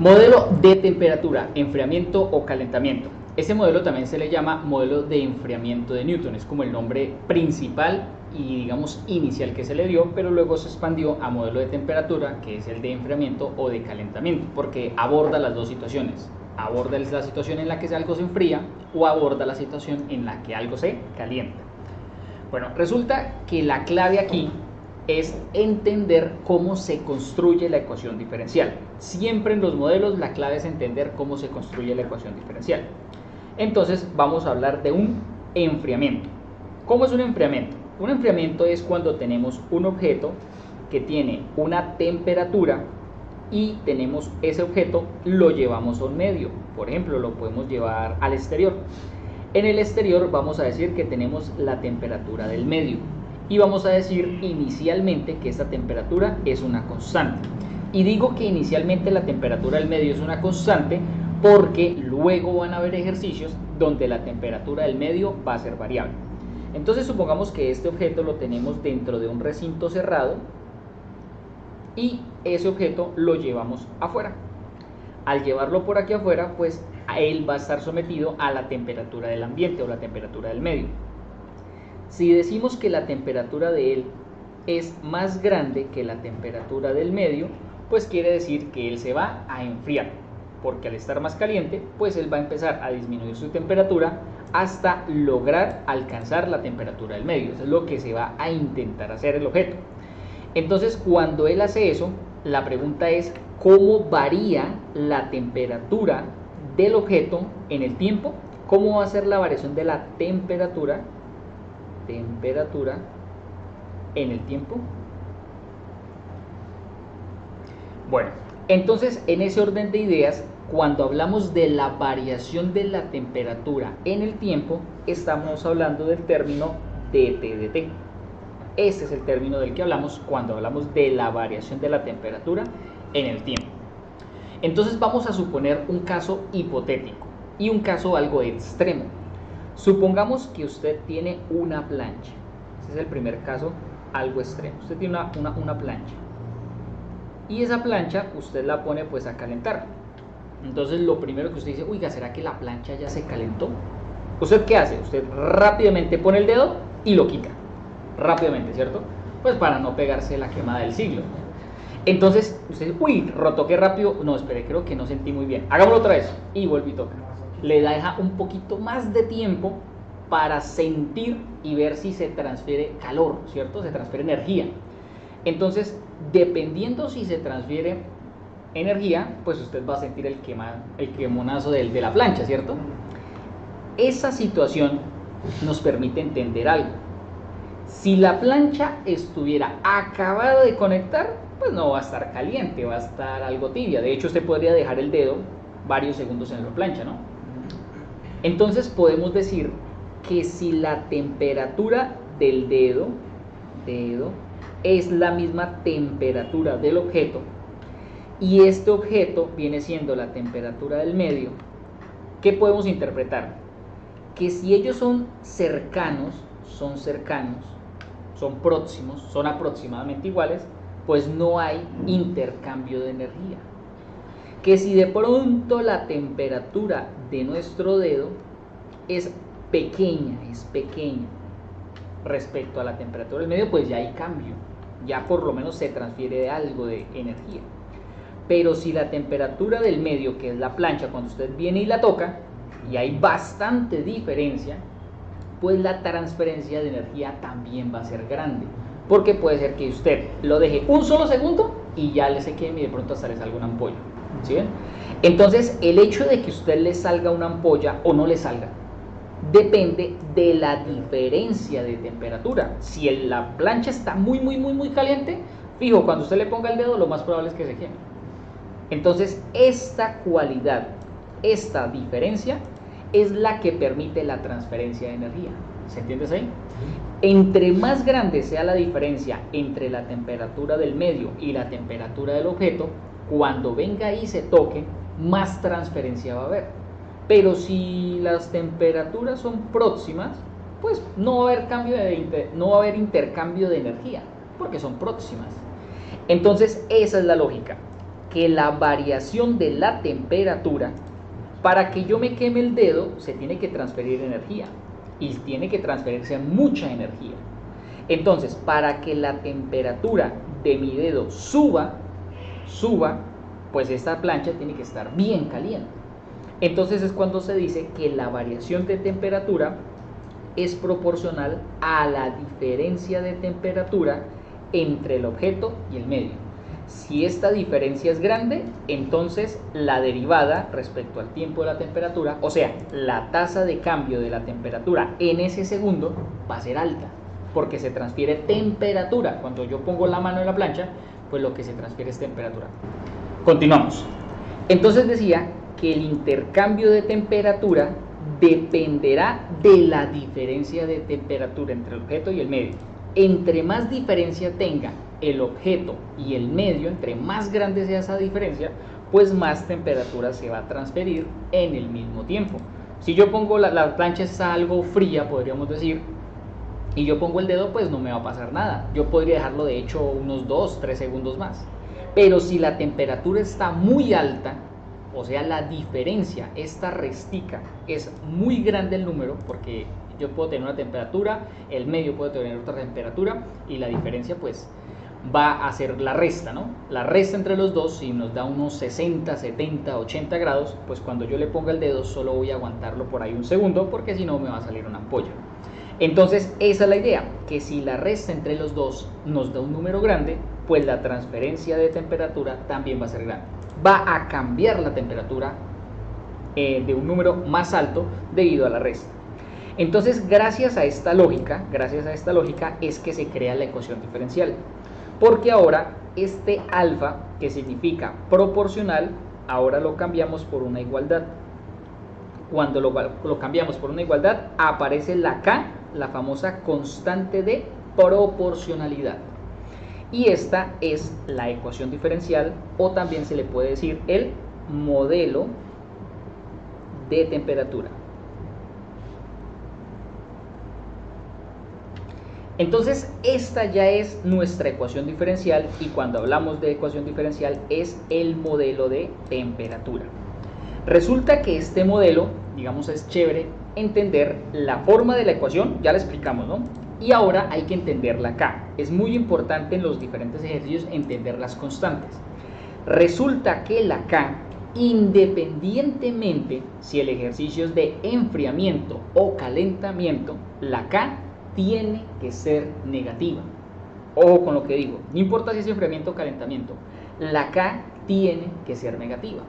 Modelo de temperatura, enfriamiento o calentamiento. Ese modelo también se le llama modelo de enfriamiento de Newton, es como el nombre principal y digamos inicial que se le dio, pero luego se expandió a modelo de temperatura, que es el de enfriamiento o de calentamiento, porque aborda las dos situaciones. Aborda la situación en la que algo se enfría o aborda la situación en la que algo se calienta. Bueno, resulta que la clave aquí es entender cómo se construye la ecuación diferencial. Siempre en los modelos la clave es entender cómo se construye la ecuación diferencial. Entonces vamos a hablar de un enfriamiento. ¿Cómo es un enfriamiento? Un enfriamiento es cuando tenemos un objeto que tiene una temperatura y tenemos ese objeto, lo llevamos a un medio. Por ejemplo, lo podemos llevar al exterior. En el exterior vamos a decir que tenemos la temperatura del medio y vamos a decir inicialmente que esta temperatura es una constante. Y digo que inicialmente la temperatura del medio es una constante porque luego van a haber ejercicios donde la temperatura del medio va a ser variable. Entonces supongamos que este objeto lo tenemos dentro de un recinto cerrado y ese objeto lo llevamos afuera. Al llevarlo por aquí afuera, pues él va a estar sometido a la temperatura del ambiente o la temperatura del medio. Si decimos que la temperatura de él es más grande que la temperatura del medio, pues quiere decir que él se va a enfriar, porque al estar más caliente, pues él va a empezar a disminuir su temperatura hasta lograr alcanzar la temperatura del medio. Eso es lo que se va a intentar hacer el objeto. Entonces, cuando él hace eso, la pregunta es ¿cómo varía la temperatura del objeto en el tiempo? ¿Cómo va a ser la variación de la temperatura en el tiempo? Bueno, entonces en ese orden de ideas, cuando hablamos de la variación de la temperatura en el tiempo, estamos hablando del término dT/dt. Este es el término del que hablamos cuando hablamos de la variación de la temperatura en el tiempo. Entonces vamos a suponer un caso hipotético y un caso algo extremo. Supongamos que usted tiene una plancha. Este es el primer caso algo extremo. Usted tiene una plancha. Y esa plancha usted la pone pues a calentar. Entonces lo primero que usted dice, oiga, ¿será que la plancha ya se calentó? ¿Usted qué hace? Usted rápidamente pone el dedo y lo quita. Rápidamente, ¿cierto? Pues para no pegarse la quemada del siglo. Entonces usted dice, uy, toqué rápido. No, espere, creo que no sentí muy bien. Hagámoslo otra vez. Y vuelve y toca. Le deja un poquito más de tiempo para sentir y ver si se transfiere calor, ¿cierto? Se transfiere energía. Entonces, dependiendo si se transfiere energía, pues usted va a sentir el quemonazo de la plancha, ¿cierto? Esa situación nos permite entender algo. Si la plancha estuviera acabada de conectar, pues no va a estar caliente, va a estar algo tibia. De hecho, usted podría dejar el dedo varios segundos en la plancha, ¿no? Entonces podemos decir que si la temperatura del dedo es la misma temperatura del objeto y este objeto viene siendo la temperatura del medio, ¿qué podemos interpretar? Que si ellos son cercanos, son próximos, son aproximadamente iguales, pues no hay intercambio de energía. Que si de pronto la temperatura de nuestro dedo es pequeña respecto a la temperatura del medio, pues ya hay cambio, ya por lo menos se transfiere algo de energía. Pero si la temperatura del medio, que es la plancha, cuando usted viene y la toca, y hay bastante diferencia, pues la transferencia de energía también va a ser grande, porque puede ser que usted lo deje un solo segundo y ya le se queme y de pronto hasta le salga una ampolla, ¿sí ven? Entonces el hecho de que usted le salga una ampolla o no le salga depende de la diferencia de temperatura. Si la plancha está muy caliente, fijo, cuando usted le ponga el dedo lo más probable es que se queme. Entonces esta cualidad, esta diferencia es la que permite la transferencia de energía. ¿Se entiende ahí? Entre más grande sea la diferencia entre la temperatura del medio y la temperatura del objeto, cuando venga y se toque, más transferencia va a haber. Pero si las temperaturas son próximas, pues no va a haber intercambio de energía, porque son próximas. Entonces esa es la lógica. que la variación de la temperatura, para que yo me queme el dedo, se tiene que transferir energía y tiene que transferirse mucha energía. Entonces, para que la temperatura de mi dedo suba, pues esta plancha tiene que estar bien caliente. Entonces es cuando se dice que la variación de temperatura es proporcional a la diferencia de temperatura entre el objeto y el medio. Si esta diferencia es grande, entonces la derivada respecto al tiempo de la temperatura, o sea, la tasa de cambio de la temperatura en ese segundo va a ser alta, porque se transfiere temperatura. Cuando yo pongo la mano en la plancha, pues lo que se transfiere es temperatura. Continuamos. Entonces decía que el intercambio de temperatura dependerá de la diferencia de temperatura entre el objeto y el medio. Entre más diferencia tenga el objeto y el medio, entre más grande sea esa diferencia, pues más temperatura se va a transferir en el mismo tiempo. Si yo pongo la plancha está algo fría, podríamos decir, y yo pongo el dedo, pues no me va a pasar nada. Yo podría dejarlo de hecho unos 2-3 segundos más. Pero si la temperatura está muy alta, o sea, la diferencia, esta restica, es muy grande el número, porque yo puedo tener una temperatura, el medio puede tener otra temperatura, y la diferencia pues va a ser la resta, ¿no? La resta entre los dos, si nos da unos 60, 70, 80 grados, pues cuando yo le ponga el dedo solo voy a aguantarlo por ahí un segundo, porque si no me va a salir una ampolla. Entonces esa es la idea, que si la resta entre los dos nos da un número grande, pues la transferencia de temperatura también va a ser grande. Va a cambiar la temperatura de un número más alto debido a la resta. Entonces, gracias a esta lógica es que se crea la ecuación diferencial. Porque ahora este alfa, que significa proporcional, ahora lo cambiamos por una igualdad. Cuando lo cambiamos por una igualdad, aparece la K, la famosa constante de proporcionalidad. Y esta es la ecuación diferencial, o también se le puede decir el modelo de temperatura. Entonces esta ya es nuestra ecuación diferencial, y cuando hablamos de ecuación diferencial es el modelo de temperatura. Resulta que este modelo, digamos, es chévere entender la forma de la ecuación, ya la explicamos, ¿no? Y ahora hay que entender la K. Es muy importante en los diferentes ejercicios entender las constantes. Resulta que la K, independientemente si el ejercicio es de enfriamiento o calentamiento, la K tiene que ser negativa. Ojo con lo que digo, no importa si es enfriamiento o calentamiento, la K tiene que ser negativa.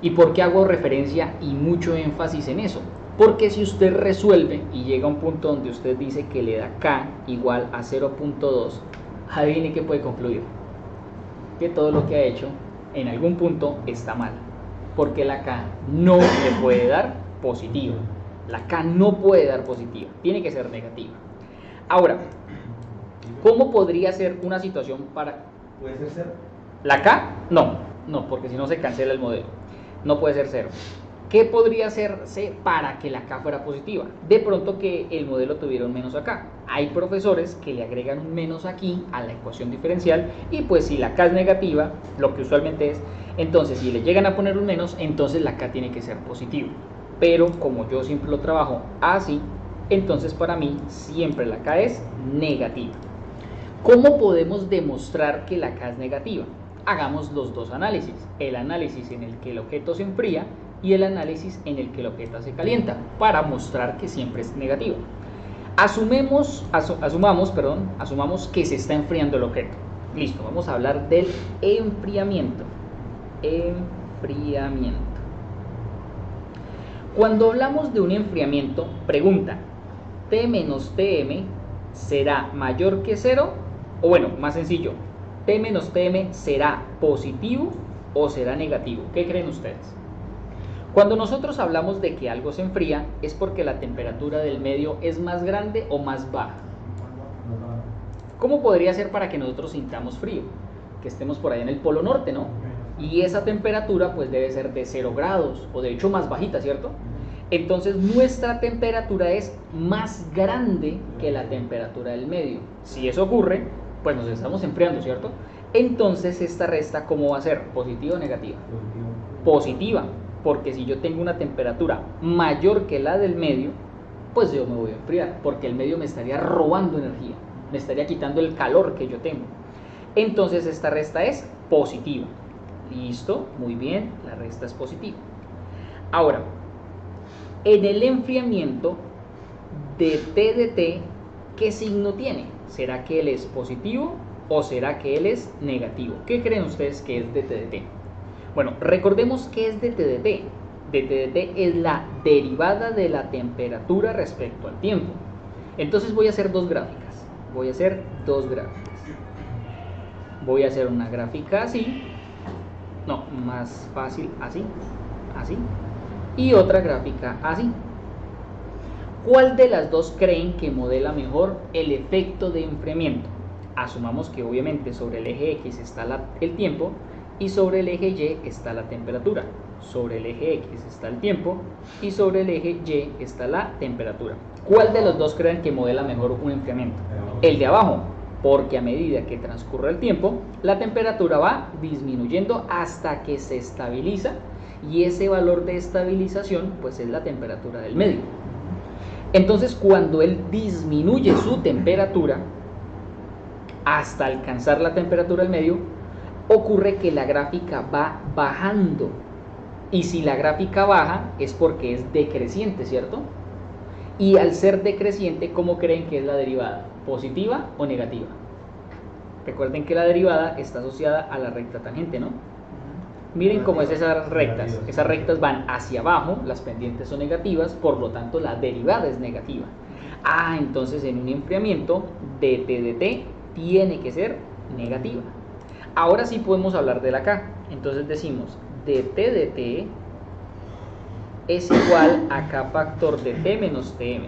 ¿Y por qué hago referencia y mucho énfasis en eso? Porque si usted resuelve y llega a un punto donde usted dice que le da K igual a 0.2, adivine qué puede concluir. Que todo lo que ha hecho en algún punto está mal. Porque la K no le puede dar positiva. La K no puede dar positiva, tiene que ser negativa. Ahora, ¿cómo podría ser una situación para... ¿Puede ser 0? ¿La K? No, porque si no se cancela el modelo. No puede ser 0. ¿Qué podría hacerse para que la K fuera positiva? De pronto que el modelo tuviera un menos acá. Hay profesores que le agregan un menos aquí a la ecuación diferencial, y pues si la K es negativa, lo que usualmente es, entonces si le llegan a poner un menos, entonces la K tiene que ser positiva. Pero como yo siempre lo trabajo así, entonces para mí siempre la K es negativa. ¿Cómo podemos demostrar que la K es negativa? Hagamos los dos análisis, el análisis en el que el objeto se enfría y el análisis en el que el objeto se calienta, para mostrar que siempre es negativo. Asumamos que se está enfriando el objeto. Listo, vamos a hablar del enfriamiento. Cuando hablamos de un enfriamiento, pregunta, T menos Tm será mayor que 0, o bueno, más sencillo, T menos Tm será positivo o será negativo. ¿Qué creen ustedes? Cuando nosotros hablamos de que algo se enfría, es porque la temperatura del medio es más grande o más baja. ¿Cómo podría ser para que nosotros sintamos frío? Que estemos por ahí en el polo norte, ¿no? Y esa temperatura pues debe ser de 0 grados, o de hecho más bajita, ¿cierto? Entonces nuestra temperatura es más grande que la temperatura del medio. Si eso ocurre, pues nos estamos enfriando, ¿cierto? Entonces esta resta, ¿cómo va a ser? ¿Positiva o negativa? Positiva, porque si yo tengo una temperatura mayor que la del medio, pues yo me voy a enfriar, porque el medio me estaría robando energía, me estaría quitando el calor que yo tengo. Entonces esta resta es positiva. Listo, muy bien, la resta es positiva. Ahora, en el enfriamiento de T de T, ¿qué signo tiene? ¿Será que él es positivo o será que él es negativo? ¿Qué creen ustedes que es de T de T? Bueno, recordemos que es de T de T. De T de T es la derivada de la temperatura respecto al tiempo. Entonces voy a hacer dos gráficas. Voy a hacer una gráfica así. No, más fácil así. Así. Y otra gráfica así. ¿Cuál de las dos creen que modela mejor el efecto de enfriamiento? Asumamos que obviamente sobre el eje X está el tiempo y sobre el eje Y está la temperatura. Sobre el eje X está el tiempo y sobre el eje Y está la temperatura. ¿Cuál de los dos creen que modela mejor un enfriamiento? El de abajo, porque a medida que transcurre el tiempo, la temperatura va disminuyendo hasta que se estabiliza y ese valor de estabilización pues es la temperatura del medio. Entonces cuando él disminuye su temperatura hasta alcanzar la temperatura del medio, ocurre que la gráfica va bajando. Y si la gráfica baja es porque es decreciente, ¿cierto? Y al ser decreciente, ¿cómo creen que es la derivada? ¿Positiva o negativa? Recuerden que la derivada está asociada a la recta tangente, ¿no? Miren cómo es esas rectas. Esas rectas van hacia abajo, las pendientes son negativas, por lo tanto la derivada es negativa. Entonces en un enfriamiento de T de T tiene que ser negativa. Ahora sí podemos hablar de la K. Entonces decimos dt de T es igual a K factor de T menos Tm.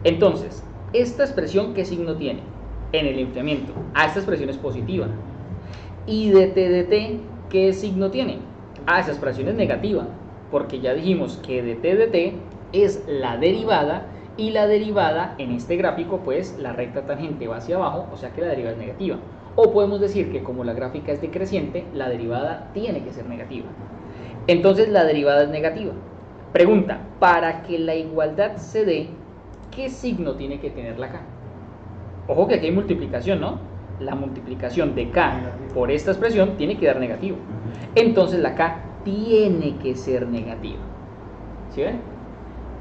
Entonces, ¿esta expresión qué signo tiene en el enfriamiento? Esta expresión es positiva. ¿Y dt de T qué signo tiene? Esa expresión es negativa, porque ya dijimos que dt de T es la derivada, y la derivada en este gráfico, pues la recta tangente va hacia abajo, o sea que la derivada es negativa. O podemos decir que como la gráfica es decreciente, la derivada tiene que ser negativa. Entonces la derivada es negativa. Pregunta, para que la igualdad se dé, ¿qué signo tiene que tener la K? Ojo que aquí hay multiplicación, ¿no? La multiplicación de K por esta expresión tiene que dar negativo. Entonces la K tiene que ser negativa. ¿Sí ven?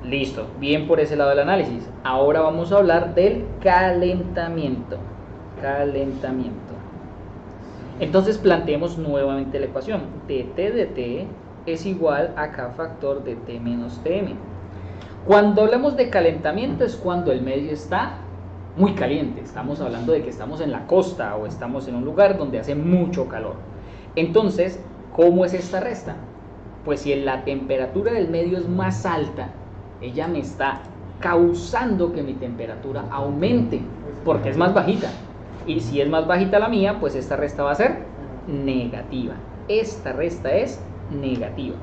Listo, bien por ese lado del análisis. Ahora vamos a hablar del calentamiento. Entonces planteemos nuevamente la ecuación. dt de T es igual a K factor de T menos Tm. Cuando hablamos de calentamiento es cuando el medio está muy caliente. Estamos hablando de que estamos en la costa o estamos en un lugar donde hace mucho calor. Entonces, ¿cómo es esta resta? Pues si la temperatura del medio es más alta, ella me está causando que mi temperatura aumente porque es más bajita. Y si es más bajita la mía, pues esta resta va a ser negativa. Esta resta es negativa.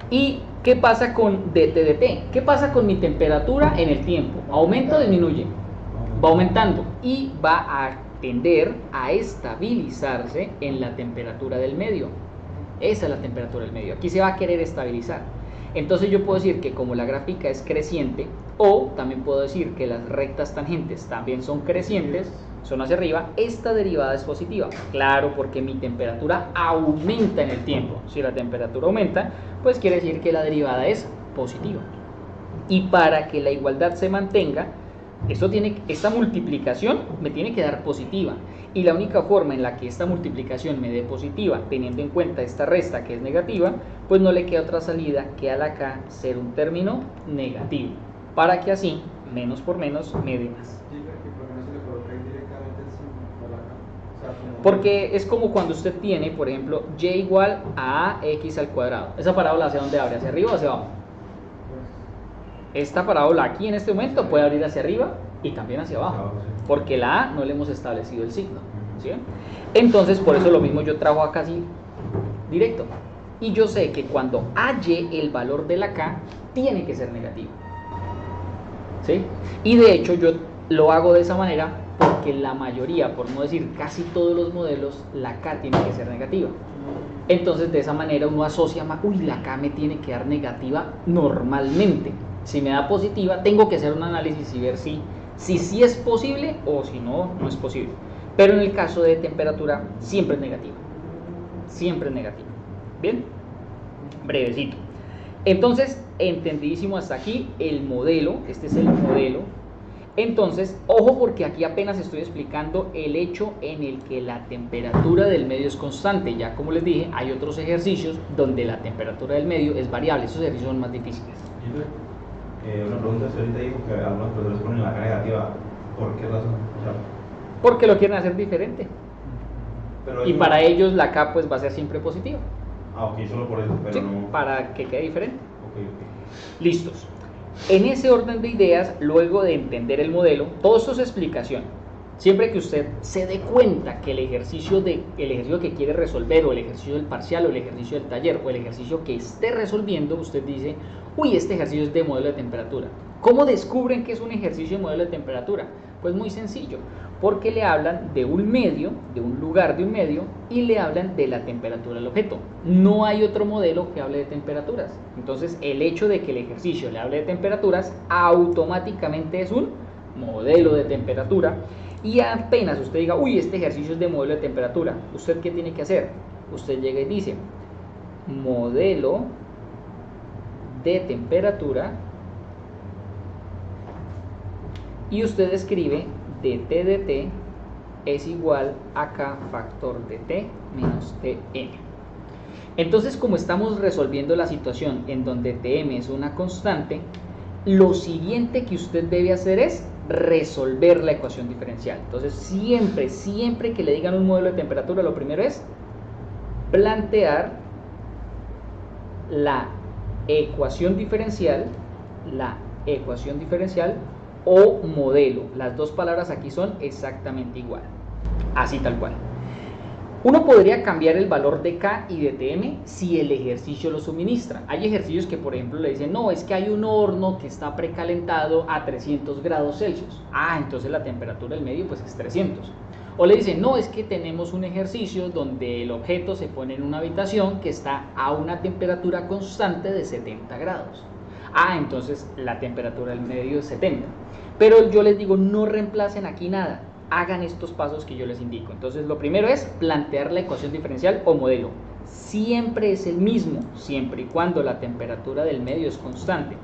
¿Y qué pasa con dt de T? ¿Qué pasa con mi temperatura en el tiempo? ¿Aumenta o disminuye? Va aumentando y va a tender a estabilizarse en la temperatura del medio. Esa es la temperatura del medio. Aquí se va a querer estabilizar. Entonces yo puedo decir que como la gráfica es creciente, o también puedo decir que las rectas tangentes también son crecientes, son hacia arriba, esta derivada es positiva. Claro, porque mi temperatura aumenta en el tiempo. Si la temperatura aumenta, pues quiere decir que la derivada es positiva. Y para que la igualdad se mantenga, esta multiplicación me tiene que dar positiva. Y la única forma en la que esta multiplicación me dé positiva, teniendo en cuenta esta resta que es negativa, pues no le queda otra salida que a la K ser un término negativo, para que así, menos por menos, me dé más. Porque es como cuando usted tiene, por ejemplo, y igual a x al cuadrado. ¿Esa parábola hacia dónde abre? ¿Hacia arriba o hacia abajo? Esta parábola aquí en este momento puede abrir hacia arriba y también hacia abajo, porque la A no le hemos establecido el signo, ¿sí? Entonces por eso lo mismo yo trajo acá así directo, y yo sé que cuando halle el valor de la K tiene que ser negativo, ¿sí? Y de hecho yo lo hago de esa manera porque la mayoría, por no decir casi todos los modelos, la K tiene que ser negativa. Entonces de esa manera uno asocia más, uy, la K me tiene que dar negativa normalmente. Si me da positiva, tengo que hacer un análisis y ver si sí es posible o si no, no es posible. Pero en el caso de temperatura, siempre es negativa. Siempre es negativa. Bien, brevecito. Entonces, entendidísimo hasta aquí el modelo. Este es el modelo. Entonces, ojo porque aquí apenas estoy explicando el hecho en el que la temperatura del medio es constante. Ya como les dije, hay otros ejercicios donde la temperatura del medio es variable. Esos ejercicios son más difíciles. Una pregunta, usted ahorita dijo que algunos profesores ponen la K negativa. ¿Por qué razón? O sea, porque lo quieren hacer diferente. pero Y para ellos la K pues va a ser siempre positiva. Ah, ok, solo por eso, pero Sí, no... para que quede diferente. Ok. Listos. En ese orden de ideas, luego de entender el modelo, todo esto es explicación. Siempre que usted se dé cuenta que el ejercicio que quiere resolver, o el ejercicio del parcial, o el ejercicio del taller, o el ejercicio que esté resolviendo, usted dice, uy, este ejercicio es de modelo de temperatura. ¿Cómo descubren que es un ejercicio de modelo de temperatura? Pues muy sencillo, porque le hablan de un medio, de un lugar de un medio, y le hablan de la temperatura del objeto. No hay otro modelo que hable de temperaturas. Entonces, el hecho de que el ejercicio le hable de temperaturas, automáticamente es un modelo de temperatura. Y apenas usted diga, uy, este ejercicio es de modelo de temperatura, ¿usted qué tiene que hacer? Usted llega y dice, modelo de temperatura, y usted escribe dt de t es igual a k factor de t menos tm. Entonces, como estamos resolviendo la situación en donde tm es una constante, lo siguiente que usted debe hacer es resolver la ecuación diferencial. Entonces, siempre que le digan un modelo de temperatura, lo primero es plantear la ecuación diferencial o modelo. Las dos palabras aquí son exactamente igual, así tal cual. Uno podría cambiar el valor de K y de TM si el ejercicio lo suministra. Hay ejercicios que, por ejemplo, le dicen, no, es que hay un horno que está precalentado a 300 grados Celsius. Ah, entonces la temperatura del medio pues es 300. O le dicen, no, es que tenemos un ejercicio donde el objeto se pone en una habitación que está a una temperatura constante de 70 grados. Ah, entonces la temperatura del medio es 70. Pero yo les digo, no reemplacen aquí nada. Hagan estos pasos que yo les indico. Entonces, lo primero es plantear la ecuación diferencial o modelo. Siempre es el mismo, siempre y cuando la temperatura del medio es constante.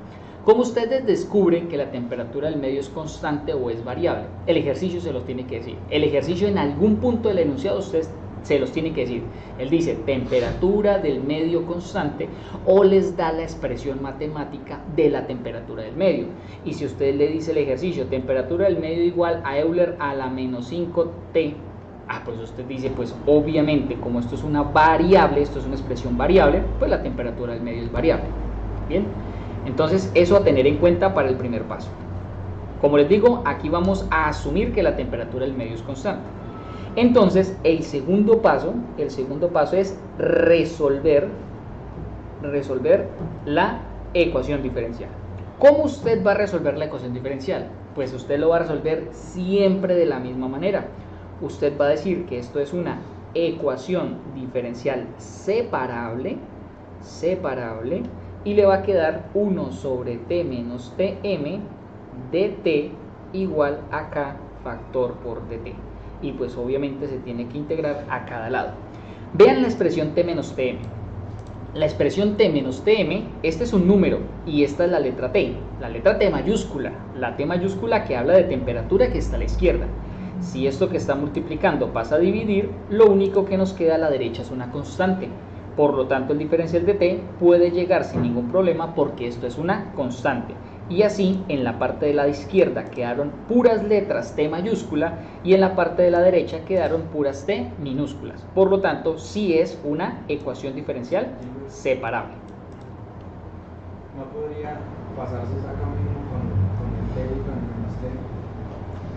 ¿Cómo ustedes descubren que la temperatura del medio es constante o es variable? El ejercicio se los tiene que decir. El ejercicio en algún punto del enunciado ustedes se los tiene que decir. Él dice temperatura del medio constante o les da la expresión matemática de la temperatura del medio. Y si usted le dice el ejercicio temperatura del medio igual a Euler a la menos 5t, pues usted dice, pues obviamente como esto es una variable, esto es una expresión variable, pues la temperatura del medio es variable. Bien, entonces eso a tener en cuenta para el primer paso. Como les digo, aquí vamos a asumir que la temperatura del medio es constante. Entonces, el segundo paso es resolver la ecuación diferencial. ¿Cómo usted va a resolver la ecuación diferencial? Pues usted lo va a resolver siempre de la misma manera. Usted va a decir que esto es una ecuación diferencial separable, y le va a quedar 1 sobre t menos tm dt igual a k factor por dt. Y pues obviamente se tiene que integrar a cada lado. Vean la expresión t menos tm. La expresión t menos tm, este es un número y esta es la letra t mayúscula, la t mayúscula que habla de temperatura que está a la izquierda. Si esto que está multiplicando pasa a dividir, lo único que nos queda a la derecha es una constante. Por lo tanto, el diferencial de t puede llegar sin ningún problema porque esto es una constante. Y así, en la parte de la izquierda quedaron puras letras T mayúscula y en la parte de la derecha quedaron puras T minúsculas. Por lo tanto, sí es una ecuación diferencial separable. ¿No podría pasarse acá mismo con el T y con el menos T?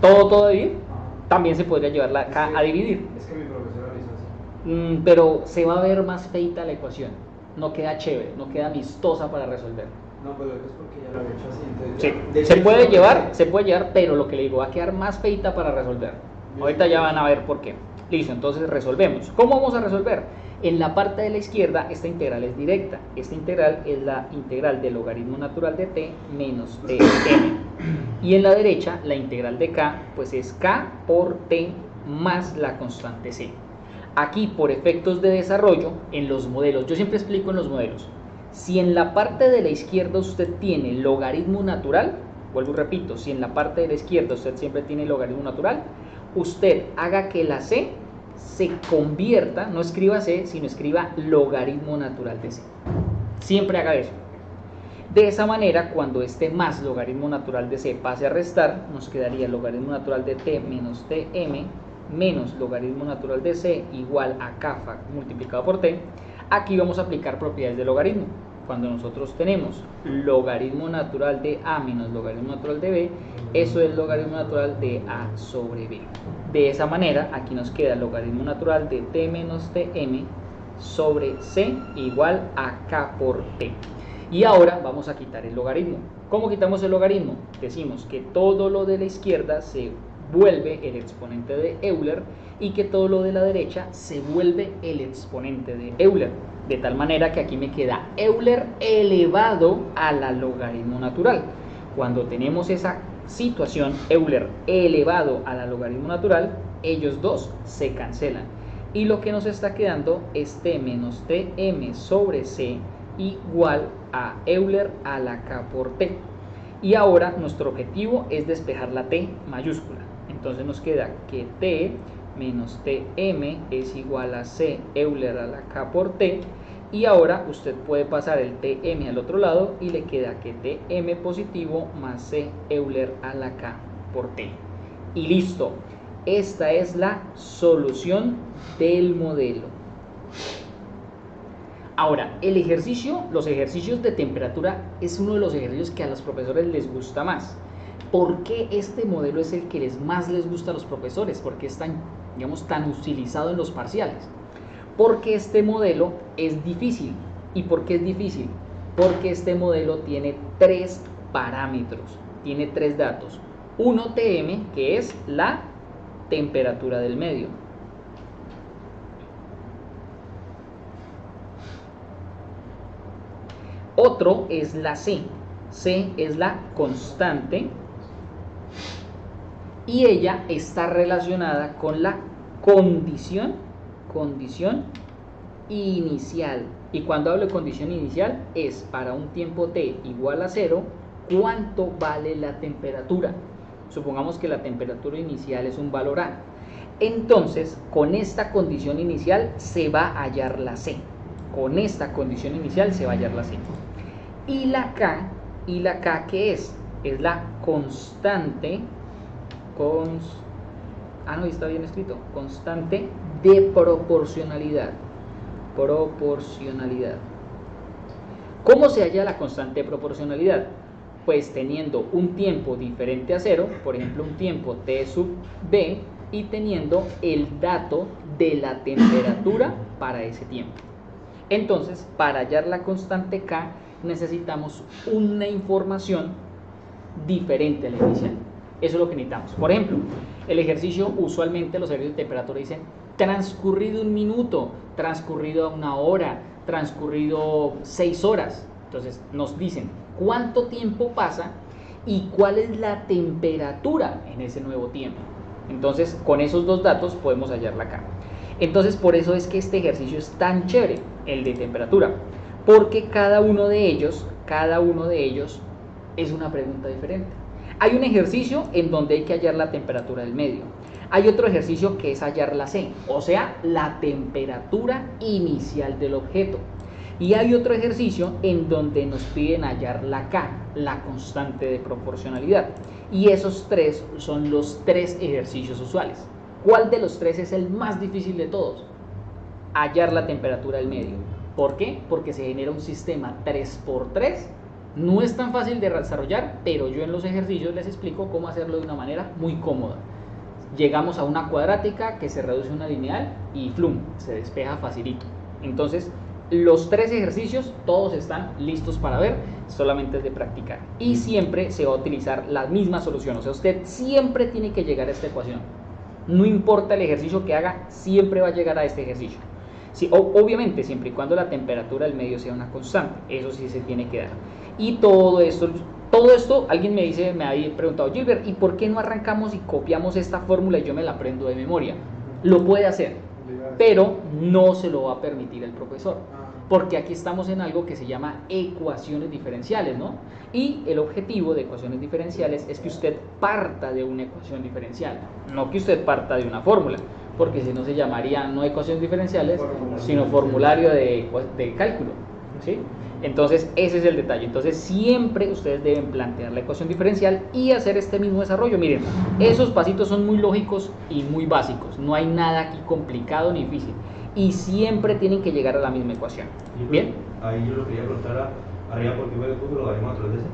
¿Todo dividir? También se podría llevar la K a dividir. Es que mi profesor lo hizo así. Pero se va a ver más feita la ecuación. No queda chévere, no queda amistosa para resolver. No, pero es porque ya lo había hecho así. Entonces Sí, ya, se puede llevar, pero lo que le digo, va a quedar más feita para resolver. Ahorita ya van a ver por qué. Listo, entonces resolvemos. ¿Cómo vamos a resolver? En la parte de la izquierda esta integral es directa. Esta integral es la integral del logaritmo natural de t menos tm. Y en la derecha la integral de k pues es k por t más la constante c. Aquí por efectos de desarrollo en los modelos, yo siempre explico en los modelos, si en la parte de la izquierda usted tiene logaritmo natural, vuelvo y repito, si en la parte de la izquierda usted siempre tiene logaritmo natural, usted haga que la c se convierta, no escriba c, sino escriba logaritmo natural de c. Siempre haga eso. De esa manera, cuando este más logaritmo natural de c pase a restar, nos quedaría logaritmo natural de t menos tm menos logaritmo natural de c igual a k multiplicado por t. Aquí vamos a aplicar propiedades de logaritmo. Cuando nosotros tenemos logaritmo natural de a menos logaritmo natural de b, eso es logaritmo natural de a sobre b. De esa manera, aquí nos queda logaritmo natural de t menos tm sobre c igual a k por t. Y ahora vamos a quitar el logaritmo. ¿Cómo quitamos el logaritmo? Decimos que todo lo de la izquierda se vuelve el exponente de Euler y que todo lo de la derecha se vuelve el exponente de Euler. De tal manera que aquí me queda Euler elevado a la logaritmo natural. Cuando tenemos esa situación, Euler elevado a la logaritmo natural, ellos dos se cancelan. Y lo que nos está quedando es t menos tm sobre c igual a Euler a la k por t. Y ahora nuestro objetivo es despejar la t mayúscula. Entonces nos queda que t menos tm es igual a c Euler a la k por t. Y ahora usted puede pasar el tm al otro lado y le queda que tm positivo más c Euler a la k por t. Y listo. Esta es la solución del modelo. Ahora, los ejercicios de temperatura es uno de los ejercicios que a los profesores les gusta más. ¿Por qué este modelo es el que más les gusta a los profesores? ¿Por qué es tan, digamos, tan utilizado en los parciales? Porque este modelo es difícil. ¿Y por qué es difícil? Porque este modelo tiene 3 parámetros, tiene 3 datos. Uno Tm, que es la temperatura del medio. Otro es la C. C es la constante y ella está relacionada con la condición inicial. Y cuando hablo de condición inicial es para un tiempo t igual a 0, ¿cuánto vale la temperatura? Supongamos que la temperatura inicial es un valor A. Entonces, con esta condición inicial se va a hallar la C. Con esta condición inicial se va a hallar la C. Y la K, ¿qué es? Es la constante, no, está bien escrito, constante de proporcionalidad. ¿Cómo se halla la constante de proporcionalidad? Pues teniendo un tiempo diferente a 0, por ejemplo un tiempo t sub b, y teniendo el dato de la temperatura para ese tiempo. Entonces, para hallar la constante K, necesitamos una información diferente a la inicial. Eso es lo que necesitamos. Por ejemplo, el ejercicio, usualmente los ejercicios de temperatura dicen transcurrido 1 minuto, transcurrido 1 hora, transcurrido 6 horas. Entonces nos dicen cuánto tiempo pasa y cuál es la temperatura en ese nuevo tiempo. Entonces con esos dos datos podemos hallarla acá. Entonces por eso es que este ejercicio es tan chévere, el de temperatura, porque cada uno de ellos es una pregunta diferente. Hay un ejercicio en donde hay que hallar la temperatura del medio. Hay otro ejercicio que es hallar la C, o sea, la temperatura inicial del objeto. Y hay otro ejercicio en donde nos piden hallar la K, la constante de proporcionalidad. Y esos tres son los 3 ejercicios usuales. ¿Cuál de los 3 es el más difícil de todos? Hallar la temperatura del medio. ¿Por qué? Porque se genera un sistema 3×3. No es tan fácil de desarrollar, pero yo en los ejercicios les explico cómo hacerlo de una manera muy cómoda. Llegamos a una cuadrática que se reduce a una lineal y ¡flum! Se despeja facilito. Entonces, los 3 ejercicios todos están listos para ver, solamente es de practicar. Y siempre se va a utilizar la misma solución, o sea, usted siempre tiene que llegar a esta ecuación. No importa el ejercicio que haga, siempre va a llegar a este ejercicio. Sí, obviamente, siempre y cuando la temperatura del medio sea una constante, eso sí se tiene que dar. Y todo esto, alguien me había preguntado, Gilbert, ¿y por qué no arrancamos y copiamos esta fórmula y yo me la aprendo de memoria? Lo puede hacer, pero no se lo va a permitir el profesor, porque aquí estamos en algo que se llama ecuaciones diferenciales, ¿no? Y el objetivo de ecuaciones diferenciales es que usted parta de una ecuación diferencial, no que usted parta de una fórmula, porque si no se llamaría no ecuaciones diferenciales, sino formulario de cálculo, ¿sí? Entonces ese es el detalle. Entonces siempre ustedes deben plantear la ecuación diferencial y hacer este mismo desarrollo. Miren, esos pasitos son muy lógicos y muy básicos, no hay nada aquí complicado ni difícil, y siempre tienen que llegar a la misma ecuación. ¿Bien? Ahí yo lo quería preguntar arriba, ¿por qué me puso logaritmo natural de c?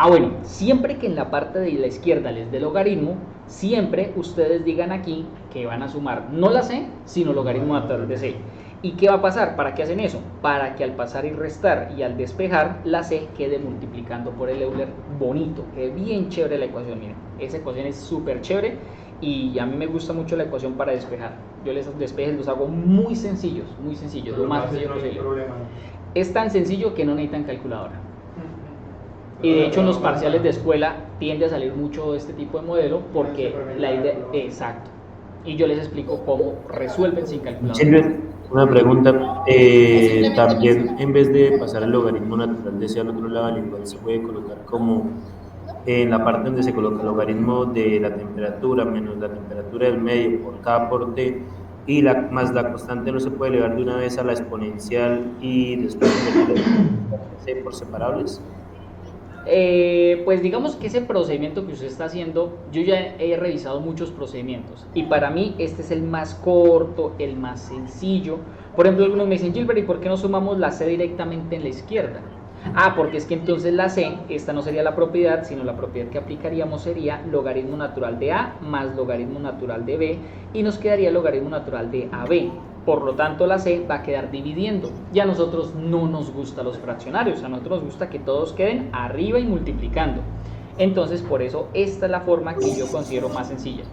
Bueno, siempre que en la parte de la izquierda les dé logaritmo, siempre ustedes digan aquí que van a sumar no la c, sino logaritmo natural de c. ¿Y qué va a pasar? ¿Para qué hacen eso? Para que al pasar y restar y al despejar, la c quede multiplicando por el Euler bonito, quede bien chévere la ecuación. Miren, esa ecuación es súper chévere y a mí me gusta mucho la ecuación para despejar. Yo les despejes los hago muy sencillos, lo más sencillo posible. Es tan sencillo que no necesitan calculadora. Y de hecho en los parciales de escuela tiende a salir mucho este tipo de modelo porque la idea, exacto, y yo les explico cómo resuelven sin calculadora. Una pregunta, también en vez de pasar el logaritmo natural de c al otro lado, al igual se puede colocar como en la parte donde se coloca el logaritmo de la temperatura menos la temperatura del medio por k por t, y más la constante no se puede elevar de una vez a la exponencial y después c por separables. Pues digamos que ese procedimiento que usted está haciendo, yo ya he revisado muchos procedimientos y para mí este es el más corto, el más sencillo. Por ejemplo, algunos me dicen, Gilbert, ¿y por qué no sumamos la c directamente en la izquierda? Porque es que entonces la c, esta no sería la propiedad, sino la propiedad que aplicaríamos sería logaritmo natural de a más logaritmo natural de b, y nos quedaría logaritmo natural de ab. Por lo tanto, la c va a quedar dividiendo. Y a nosotros no nos gustan los fraccionarios, a nosotros nos gusta que todos queden arriba y multiplicando. Entonces, por eso esta es la forma que yo considero más sencilla.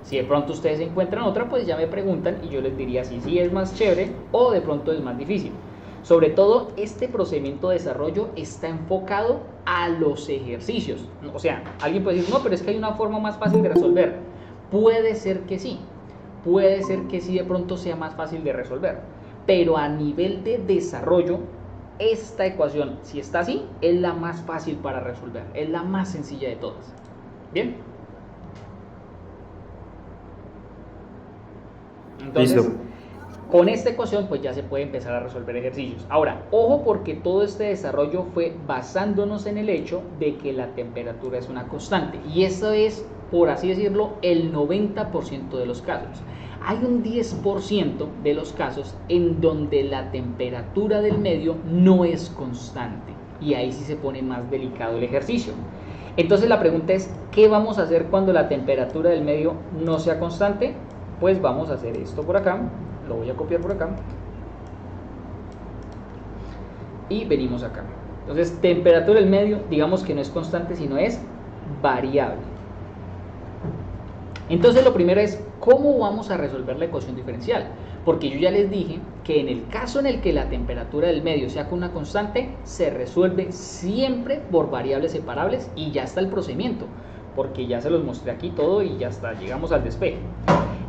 Si de pronto ustedes encuentran otra, pues ya me preguntan y yo les diría si sí es más chévere o de pronto es más difícil. Sobre todo, este procedimiento de desarrollo está enfocado a los ejercicios. O sea, alguien puede decir, no, pero es que hay una forma más fácil de resolver. Puede ser que sí de pronto sea más fácil de resolver, pero a nivel de desarrollo, esta ecuación, si está así, es la más fácil para resolver, es la más sencilla de todas. ¿Bien? Entonces, listo. Con esta ecuación pues ya se puede empezar a resolver ejercicios. Ahora, ojo, porque todo este desarrollo fue basándonos en el hecho de que la temperatura es una constante, y eso es, por así decirlo, el 90% de los casos. Hay un 10% de los casos en donde la temperatura del medio no es constante, y ahí sí se pone más delicado el ejercicio. Entonces la pregunta es, ¿qué vamos a hacer cuando la temperatura del medio no sea constante? Pues vamos a hacer esto por acá. Lo voy a copiar por acá y venimos acá. Entonces, temperatura del medio, digamos que no es constante, sino es variable. Entonces, lo primero es, ¿cómo vamos a resolver la ecuación diferencial? Porque yo ya les dije que en el caso en el que la temperatura del medio sea con una constante, se resuelve siempre por variables separables y ya está el procedimiento, porque ya se los mostré aquí todo y ya está, llegamos al despeje.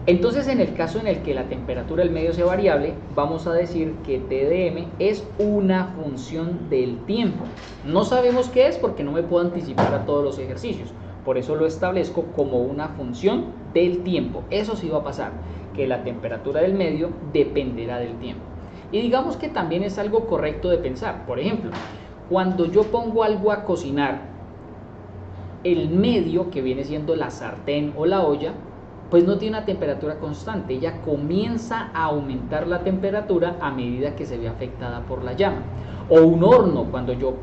Entonces, en el caso en el que la temperatura del medio sea variable, vamos a decir que T de m es una función del tiempo. No sabemos qué es porque no me puedo anticipar a todos los ejercicios. Por eso lo establezco como una función del tiempo. Eso sí va a pasar, que la temperatura del medio dependerá del tiempo. Y digamos que también es algo correcto de pensar. Por ejemplo, cuando yo pongo algo a cocinar, el medio, que viene siendo la sartén o la olla, pues no tiene una temperatura constante, ella comienza a aumentar la temperatura a medida que se ve afectada por la llama. O un horno, cuando yo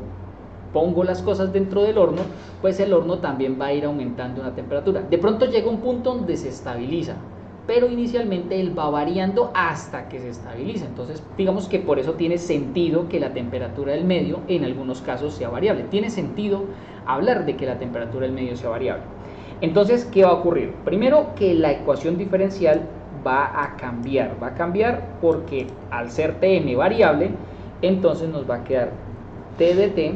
pongo las cosas dentro del horno, pues el horno también va a ir aumentando una temperatura. De pronto llega un punto donde se estabiliza, pero inicialmente él va variando hasta que se estabiliza. Entonces, digamos que por eso tiene sentido que la temperatura del medio en algunos casos sea variable. Tiene sentido hablar de que la temperatura del medio sea variable. Entonces, ¿qué va a ocurrir? Primero, que la ecuación diferencial va a cambiar porque al ser tm variable, entonces nos va a quedar t de t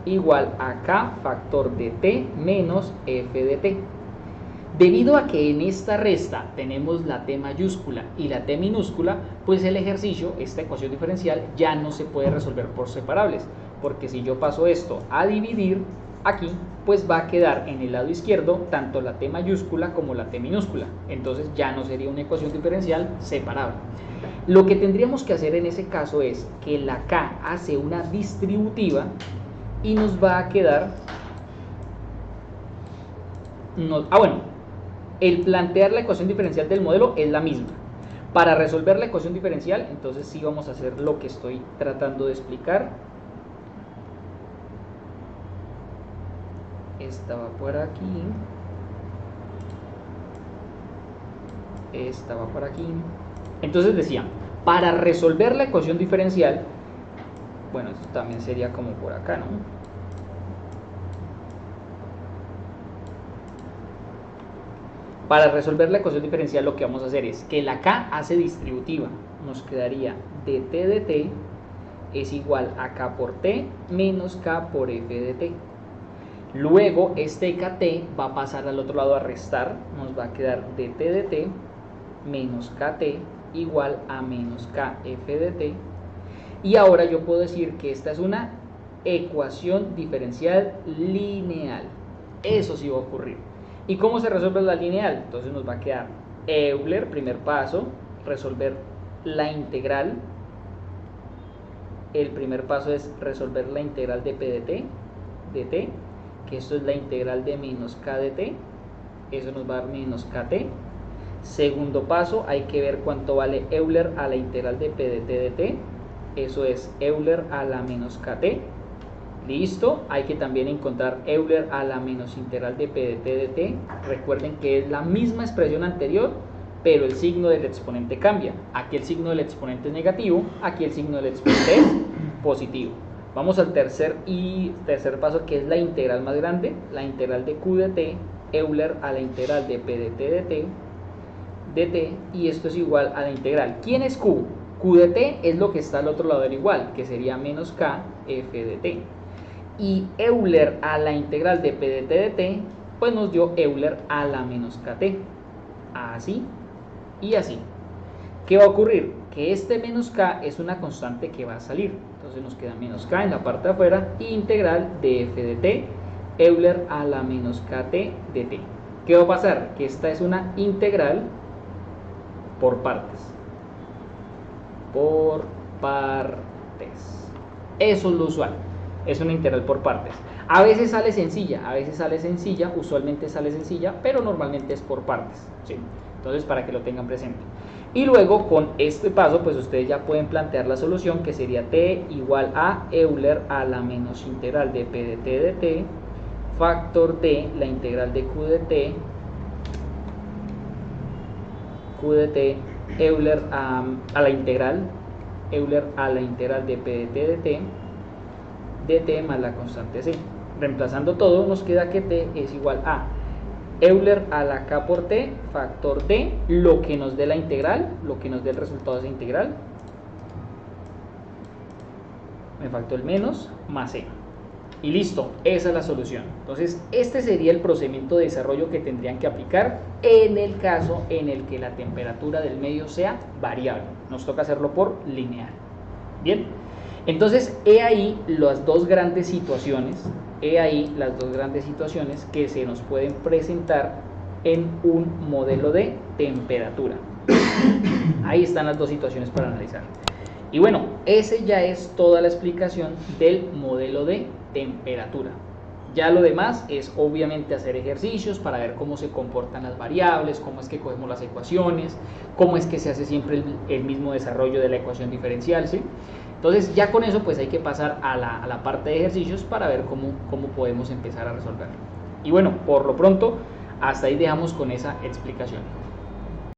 igual a k factor de t menos f de t. Debido a que en esta resta tenemos la t mayúscula y la t minúscula, pues el ejercicio, esta ecuación diferencial, ya no se puede resolver por separables, porque si yo paso esto a dividir aquí, pues va a quedar en el lado izquierdo tanto la t mayúscula como la t minúscula, entonces ya no sería una ecuación diferencial separable. Lo que tendríamos que hacer en ese caso es que la k hace una distributiva y nos va a quedar, el plantear la ecuación diferencial del modelo es la misma. Para resolver la ecuación diferencial, entonces sí vamos a hacer lo que estoy tratando de explicar. Esta va por aquí, esta va por aquí. Entonces decía, para resolver la ecuación diferencial, bueno, esto también sería como por acá, ¿no? Para resolver la ecuación diferencial lo que vamos a hacer es que la k hace distributiva, nos quedaría dt de t es igual a k por t menos k por f de t. Luego este kt va a pasar al otro lado a restar, nos va a quedar dt de t menos kt igual a menos kf de t. Y ahora yo puedo decir que esta es una ecuación diferencial lineal. Eso sí va a ocurrir. ¿Y cómo se resuelve la lineal? Entonces nos va a quedar Euler, primer paso, resolver la integral. El primer paso es resolver la integral de p de t, que esto es la integral de menos k de t, eso nos va a dar menos kt. Segundo paso, hay que ver cuánto vale Euler a la integral de p de t, eso es Euler a la menos kt. Listo, hay que también encontrar Euler a la menos integral de p de t. Recuerden que es la misma expresión anterior, pero el signo del exponente cambia. Aquí el signo del exponente es negativo, aquí el signo del exponente es positivo. Vamos al tercer paso, que es la integral más grande, la integral de q de t, Euler a la integral de p de t, y esto es igual a la integral. ¿Quién es q? Q de t es lo que está al otro lado del igual, que sería menos k f de t. Y Euler a la integral de p de t, pues nos dio Euler a la menos kt. Así y así. ¿Qué va a ocurrir? Que este menos k es una constante que va a salir. Entonces nos queda menos k en la parte de afuera y integral de f de t, Euler a la menos kt de t. ¿Qué va a pasar? Que esta es una integral por partes. Por partes. Eso es lo usual. Es una integral por partes. A veces sale sencilla, usualmente sale sencilla, pero normalmente es por partes, ¿sí? Entonces, para que lo tengan presente. Y luego, con este paso, pues ustedes ya pueden plantear la solución, que sería t igual a Euler a la menos integral de p de t, factor de la integral de q de t, Euler a la integral de p de t, dt más la constante c. Reemplazando todo, nos queda que t es igual a Euler a la k por t, factor t, lo que nos dé la integral, lo que nos dé el resultado de esa integral. Me faltó el menos, más c. Y listo, esa es la solución. Entonces, este sería el procedimiento de desarrollo que tendrían que aplicar en el caso en el que la temperatura del medio sea variable. Nos toca hacerlo por lineal. Bien. Entonces, he ahí las dos grandes situaciones que se nos pueden presentar en un modelo de temperatura. Ahí están las dos situaciones para analizar. Y bueno, ese ya es toda la explicación del modelo de temperatura. Ya lo demás es obviamente hacer ejercicios para ver cómo se comportan las variables, cómo es que cogemos las ecuaciones, cómo es que se hace siempre el mismo desarrollo de la ecuación diferencial, ¿sí? Entonces ya con eso pues hay que pasar a la parte de ejercicios para ver cómo podemos empezar a resolverlo. Y bueno, por lo pronto hasta ahí dejamos con esa explicación.